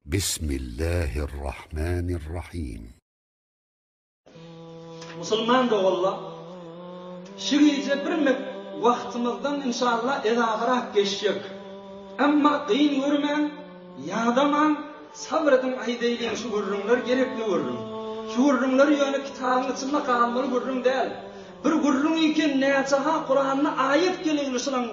بسم الله الرحمن الرحيم. مسلمان da valla şirice bir vaqtimizdan inşallah edagirak geçecek. Amma qiyin görmen, yadaman, sabredin aydaylen şu gurrunlar gerekli gurrun. Şu gurrunlar yönü kitabın içinde kalmalı gurrun değil. Bir gurrun iken neçaha Kur'an'na ayet geliyor şulan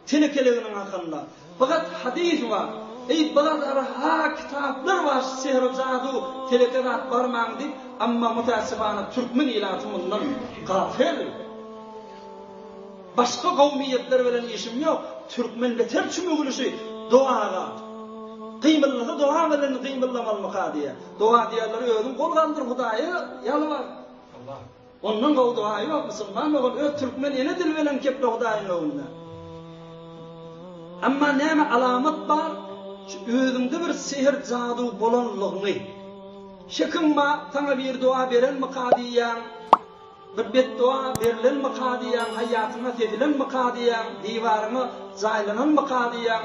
tenekeleğinin hakkında. Fakat hadis var. Ey bazıları ha kitaplar var sihr cadu telekerat barmağındı amma mutasifana Türkmen ilatımından gafil. Başka kavmiyetler veren işim yok. Türkmen beter çümüğülüşü duaga. Kıymallığı dua veren kıymallamal mukadiye. Dua diyorlar ödüm kol kaldır Hudayı yalvar. Ondan o dua yok Müslüman oğul öd Türkmen yine dil veren keple Hudayı'nın oğluna. Amma neme alamet var? Özümde bir sihir cadu bolanlığını. Şıkınma sana bir dua veren mukadiyen, bir beddua verilen mukadiyen, hayatına tedilen mukadiyen, divarına zaylanan mukadiyen.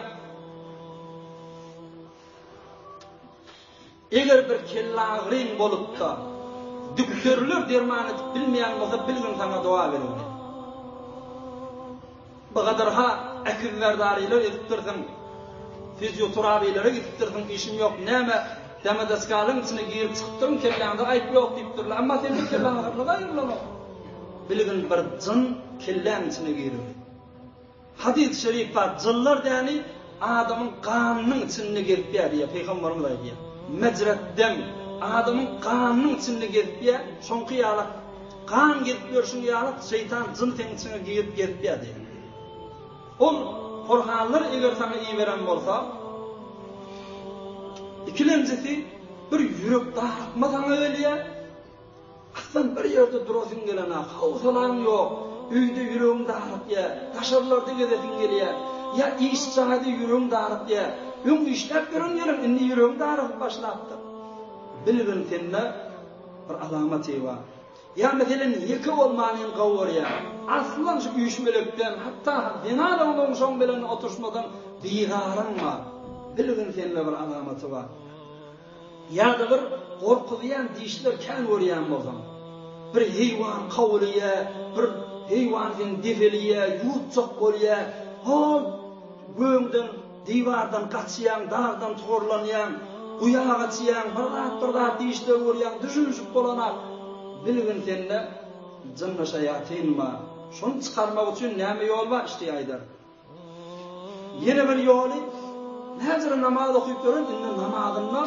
Eğer bir kellağırın bolup da, düktörlür dermanı bilmeyen olsa bilgin sana dua verin. Bu kadar ha ekivverdarıyla ediptirdim. Fizyoterapiylere gittirdim, işim yok. Neme demedeskalın içine girip çıktım, kellağında ayıp yok deyiptirler. Ama senin kellağın ağırlığa yürülemez. Bilgin bir cın kellağın içine girir. Hadis-i şerif var, cınlar yani adamın kanının içine girip diye, Peygamberimiz diye. Mecreddem, adamın kanının içine girip diye, son kıyalat, kan girip diyor, şun kıyalat, şeytan cın senin içine girip diye. Ol, Kur'anlar eğer sana iyi veren olsa, ikincisi bir yürek dağıtma sana öyle. Aslan bir yerde durasın gelene, havsalan yok, üyde yüreğin dağıt ya, taşarlarda gezesin geliye, ya iş çağıda yüreğin dağıt ya, ön işler görün yerim, indi yüreğin dağıt başlattı. Bilgin seninle bir alameti var. Ya mesela yıkı olmanın kavur ya, aslan şu uyuşmelekten, hatta dinada onun son bilen oturuşmadan bigarın var. Bilgin seninle bir alameti var. Ya da bir korkudayan dişler kan uğrayan bozan. Bir heyvan kavuluya, bir heyvanın defeliye, yutsak oluya, göğünden, divardan kaçıyan, dağdan tuğurlanayan, uyağa kaçıyan, bir dişler uğrayan, düşünüşüp olanak. Bilgin seninle cınna şeyatin var. Şunu çıkarmak için neme yol var işte aydar. Yine bir yolu, nezir namaz okuyup durun, indi namazında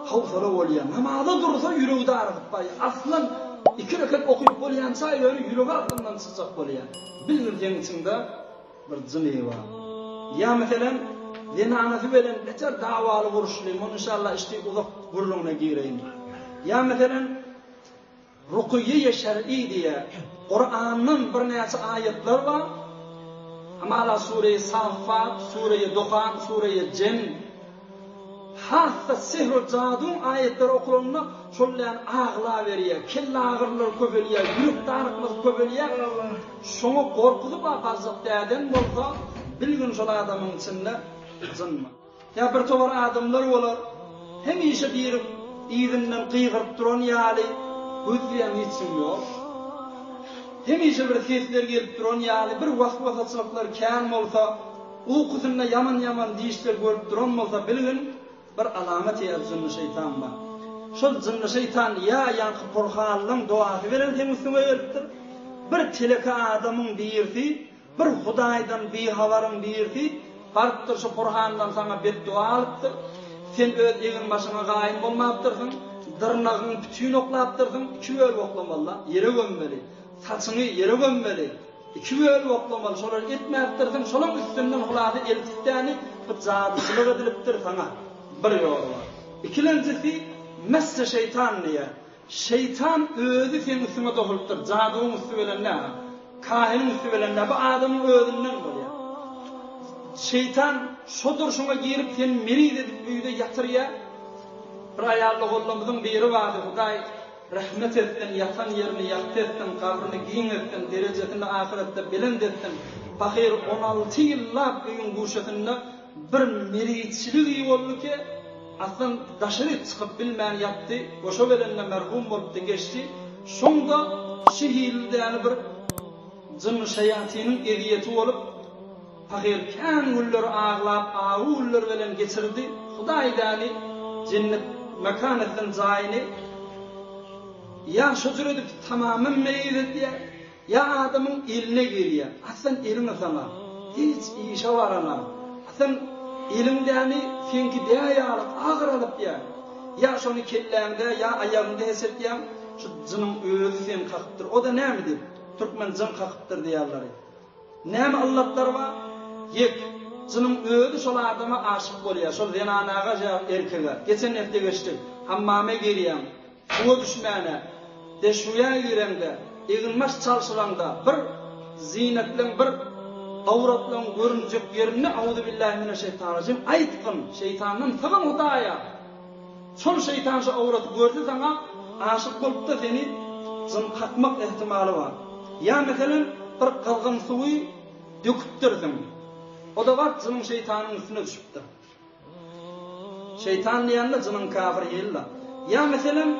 havsala oluyor. Namazda durursa yüreği de ağrıtıp bayı. Aslan iki rekat okuyup olayansa yüreği aklından sıcak oluyor. Bilgin senin içinde bir cını var. Ya mesela, denanası veren beter davalı vuruşlayım. Onu inşallah işte uzak gururluğuna gireyim. Ya mesela, Rukiye şer'i diye Kur'an'ın bir neyse ayetler var. Ama Sure-i Saffat, Sure-i Duhan, Sure-i Cin. Hatta sihr-i cadun ayetleri okulundan şöyle ağla veriyor. Kelle ağırlar köpeliyor, yürük darıklar köpeliyor. Şunu korkudu fazla derden olsa bilgin şol adamın içinde zınma. Ya bir tovar adamlar olur. Hem işe bir izinden kıygırıp duran yali. Gözleyen hiçim yok. Hemişe bir sesler gelip duran yani bir vasıfsızlıklar kâm olsa, uykusunda yaman dişler görüp duran olsa bilgin bir alamet ya zınna şeytan var. Şol zınna şeytan ya yankı Kur'an'ın duası veren temizliğe eriptir. Bir teleka adamın birisi, bir Hudaydan bir havarın birisi, barıptır şu Kur'an'dan sana beddua alıptır. Sen öz egin başına gayim olmaptırsın. Dırnağın bütün oklaptırdın, iki öl oklamalı, yere gömmeli. Saçını yere gömmeli, iki öl oklamalı. Şolar etmeyaptırdın, şolun üstünden huladı eltistani, bu cadısılık ediliptir sana. Bir yolu var. İkincisi, messe şeytan niye? Şeytan özü senin üstüne dokuluptur. Cadının üstü veren ne? Kahinin üstü veren ne? Bu adamın özünden oluyor. Şeytan şodur şuna girip sen merid edip büyüde yatır ya. Bir ayarlı kolumuzun biri vardı. Huday rahmet ettin, yatan yerini yaktı ettin, kabrini giyin ettin, derecesini ahirette bilend ettin. Bakir 16 yıllar büyün kuşatında bir meridçilik iyi oldu ki aslan daşary çykyp bilmän ýapdy, oşo belenne merhum bolupdy geçdi. Şonda şehirlidäni bir jyn şeýatynyň ediyeti bolup, Pahir kän güller ağlap, ağı güller bilen geçirdi. Hudaýdany cennet mekanetden zaýyny ya şöjüredip tamamen meýil diýär, ya adamyň eline gelýär. Aslan elini tamam. Hiç işe barana. Aslan elindäni fenki diýýärlik agyralyp ýa. Ya şonu kelläňde ya ayagynda hesetýär. Şu jynyň özü sen kakypdyr. O da nämedir? Türkmen jyn kakypdyr diýerler. Näme Allahlar var? Yek, jynyň özü şol adama aşyk bolýar. Şol zenanaga ja erkege. Geçen hepde geçdi. Hammame gelýär. Bu düşmäne de şuya ýürende, egilmez çalşylanda bir zinetlen bir awratlan görünjek ýerini auzu billahi mineşşeytanirracim aýtgyn. Şeytanyň tagan Hudaýa. Şol şeytan şu awraty gördi saňa aşyk bolup da seni jyn katmak ehtimali var. Ya meselen bir kılgın suyu döküptirdim. O da var jynyň şeytanyň üstüne düşüpdir. Şeytan diýende jynyň kafir ýella. Ya meselen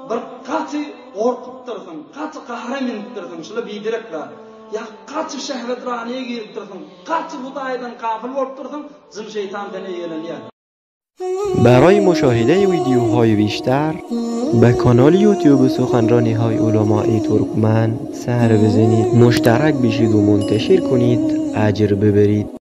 bir gaty gorkupdirdim, gaty kahram indirdim, şula bidirek bar. Ya gaty şehvetranyňa giripdirdim, gaty Hudaýdan gafil bolupdirdim, jyn şeytandan ýelenýär. برای مشاهده ویدیوهای بیشتر به کانال یوتیوب سخنرانی‌های علمای ترکمن سر بزنید، مشترک بشید و منتشر کنید، اجر ببرید.